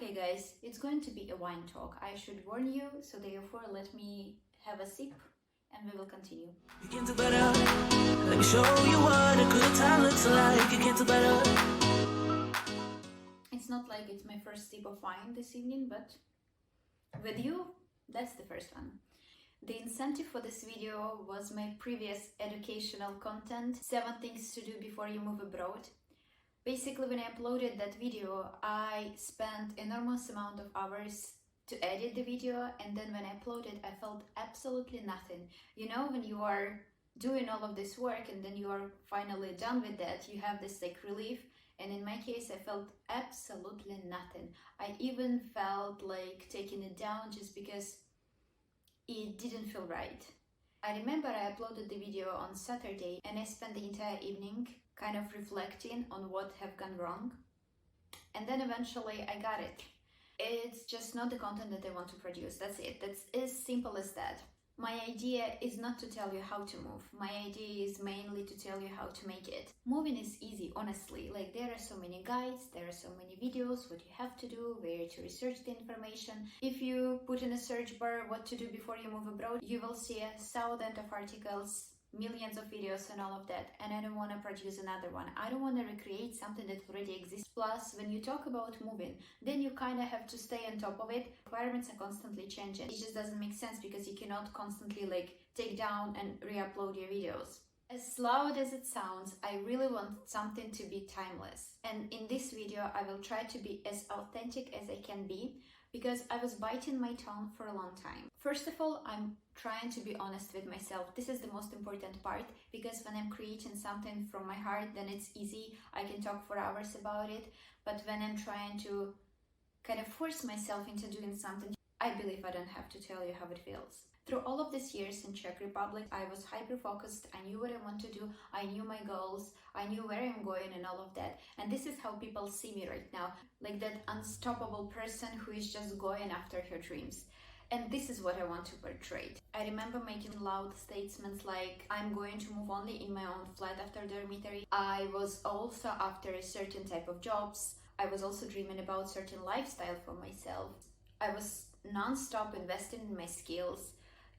Okay guys, it's going to be a wine talk. I should warn you, so therefore let me have a sip and we will continue. You can do better. Let me show you what a good time looks like. You can do better. It's not like it's my first sip of wine this evening, but with you, that's the first one. The incentive for this video was my previous educational content, 7 things to do before you move abroad. Basically, when I uploaded that video, I spent enormous amount of hours to edit the video, and then when I uploaded, I felt absolutely nothing. You know, when you are doing all of this work and then you are finally done with that, you have this like relief. And in my case, I felt absolutely nothing. I even felt like taking it down just because it didn't feel right. I remember I uploaded the video on Saturday and I spent the entire evening kind of reflecting on what have gone wrong. And then eventually I got it. It's just not the content that I want to produce. That's it. That's as simple as that. My idea is not to tell you how to move. My idea is mainly to tell you how to make it. Moving is easy, honestly. Like, there are so many guides, there are so many videos, what you have to do, where to research the information. If you put in a search bar what to do before you move abroad, you will see 1,000 of articles, millions of videos and all of that, and I don't want to produce another one. I don't want to recreate something that already exists. Plus, when you talk about moving, then you kind of have to stay on top of it. Requirements are constantly changing. It just doesn't make sense because you cannot constantly like take down and re-upload your videos. As loud as it sounds, I really want something to be timeless. And in this video, I will try to be as authentic as I can be, because I was biting my tongue for a long time. First of all, I'm trying to be honest with myself. This is the most important part, because when I'm creating something from my heart, then it's easy. I can talk for hours about it. But when I'm trying to kind of force myself into doing something, I believe I don't have to tell you how it feels. Through all of these years in Czech Republic, I was hyper-focused. I knew what I want to do. I knew my goals. I knew where I'm going and all of that. And this is how people see me right now. Like that unstoppable person who is just going after her dreams. And this is what I want to portray. I remember making loud statements like, I'm going to move only in my own flat after dormitory. I was also after a certain type of jobs. I was also dreaming about certain lifestyle for myself. I was non-stop investing in my skills,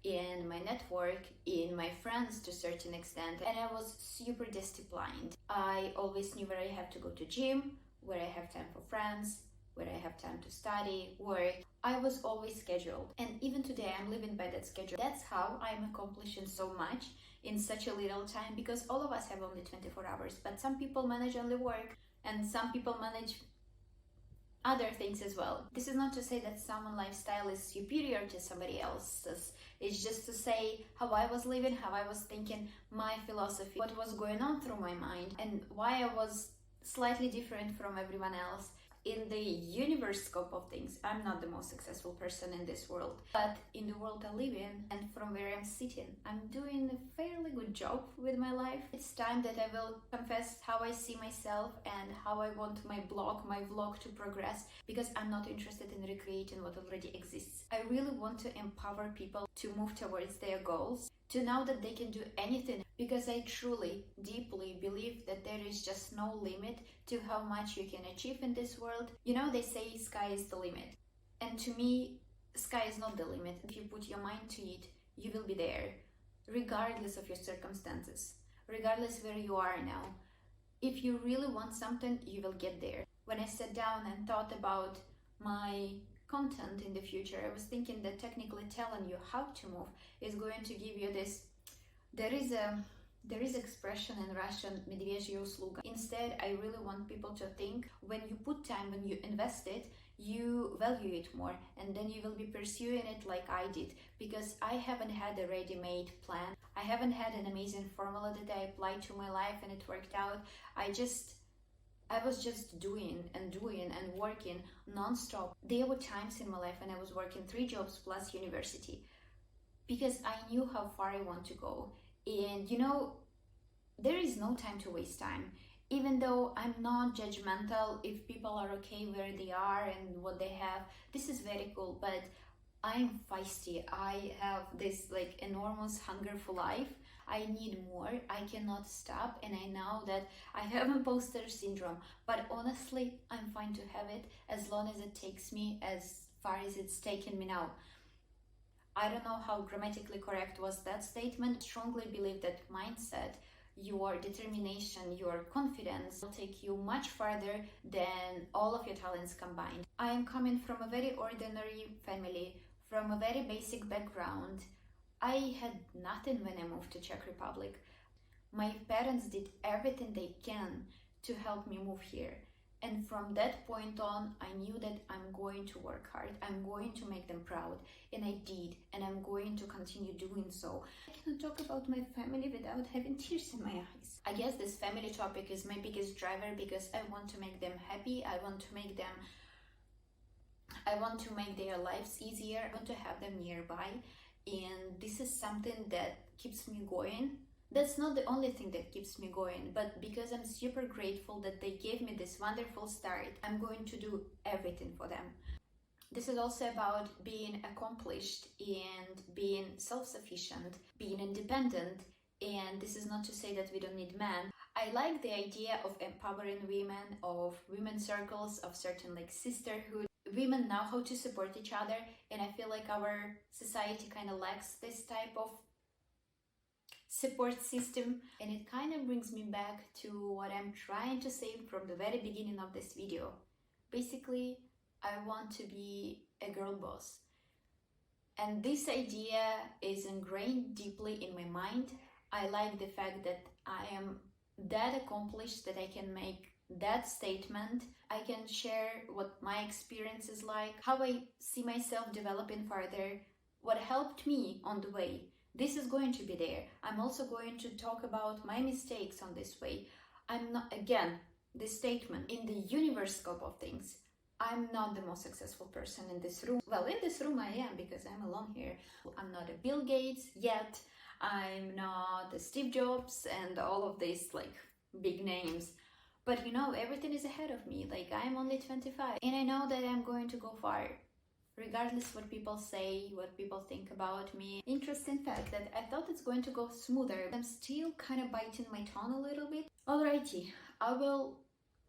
in my network, in my friends to a certain extent, and I was super disciplined. I always knew where I have to go to gym, where I have time for friends, where I have time to study, work. I was always scheduled, and even today I'm living by that schedule. That's how I'm accomplishing so much in such a little time, because all of us have only 24 hours, but some people manage only work, and some people manage other things as well. This is not to say that someone's lifestyle is superior to somebody else's. It's just to say how I was living, how I was thinking, my philosophy, what was going on through my mind, and why I was slightly different from everyone else. In the universe scope of things, I'm not the most successful person in this world, but in the world I live in and from where I'm sitting, I'm doing a fairly good job with my life. It's time that I will confess how I see myself and how I want my vlog to progress, because I'm not interested in recreating what already exists. I really want to empower people to move towards their goals, to know that they can do anything, because I truly, deeply believe that there is just no limit to how much you can achieve in this world. You know, they say sky is the limit. And to me, sky is not the limit. If you put your mind to it, you will be there, regardless of your circumstances, regardless where you are now. If you really want something, you will get there. When I sat down and thought about my content in the future, I was thinking that technically telling you how to move is going to give you this. There is expression in Russian "медвежья услуга." Instead, I really want people to think, when you put time, when you invest it, you value it more, and then you will be pursuing it like I did, because I haven't had a ready-made plan. I haven't had an amazing formula that I applied to my life and it worked out. I was just doing and working non-stop. There were times in my life when I was working 3 jobs plus university, because I knew how far I want to go. And you know, there is no time to waste time. Even though I'm not judgmental if people are okay where they are and what they have, this is very cool, but I'm feisty. I have this like enormous hunger for life. I need more, I cannot stop, and I know that I have imposter syndrome, but honestly, I'm fine to have it as long as it takes me as far as it's taken me now. I don't know how grammatically correct was that statement. I strongly believe that mindset, your determination, your confidence will take you much farther than all of your talents combined. I am coming from a very ordinary family, from a very basic background. I had nothing when I moved to Czech Republic. My parents did everything they can to help me move here. And from that point on, I knew that I'm going to work hard. I'm going to make them proud. And I did. And I'm going to continue doing so. I cannot talk about my family without having tears in my eyes. I guess this family topic is my biggest driver because I want to make them happy. I want to make their lives easier. I want to have them nearby. And this is something that keeps me going. That's not the only thing that keeps me going, but because I'm super grateful that they gave me this wonderful start, I'm going to do everything for them. This is also about being accomplished and being self-sufficient, being independent, and this is not to say that we don't need men. I like the idea of empowering women, of women's circles, of certain like sisterhood. Women know how to support each other, and I feel like our society kind of lacks this type of support system, and it kind of brings me back to what I'm trying to say from the very beginning of this video. Basically, I want to be a girl boss, and this idea is ingrained deeply in my mind. I like the fact that I am that accomplished that I can make that statement. I can share what my experience is like, how I see myself developing further, what helped me on the way. This is going to be there. I'm also going to talk about my mistakes on this way. I'm not, again, this statement, in the universe scope of things, I'm not the most successful person in this room. Well, in this room I am because I'm alone here. I'm not a Bill Gates yet. I'm not a Steve Jobs and all of these like big names. But you know, everything is ahead of me. Like, I'm only 25 and I know that I'm going to go far. Regardless what people say, what people think about me. Interesting fact that I thought it's going to go smoother. I'm still kind of biting my tongue a little bit. Alrighty, I will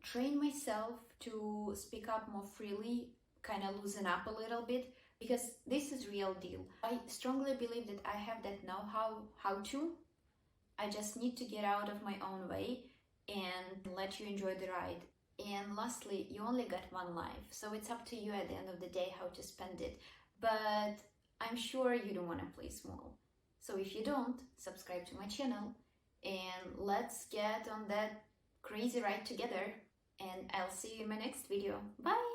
train myself to speak up more freely, kind of loosen up a little bit, because this is real deal. I strongly believe that I have that know-how, how to. I just need to get out of my own way and let you enjoy the ride. And lastly, you only got one life, so it's up to you at the end of the day how to spend it. But I'm sure you don't want to play small. So if you don't, subscribe to my channel and let's get on that crazy ride together. And I'll see you in my next video. Bye!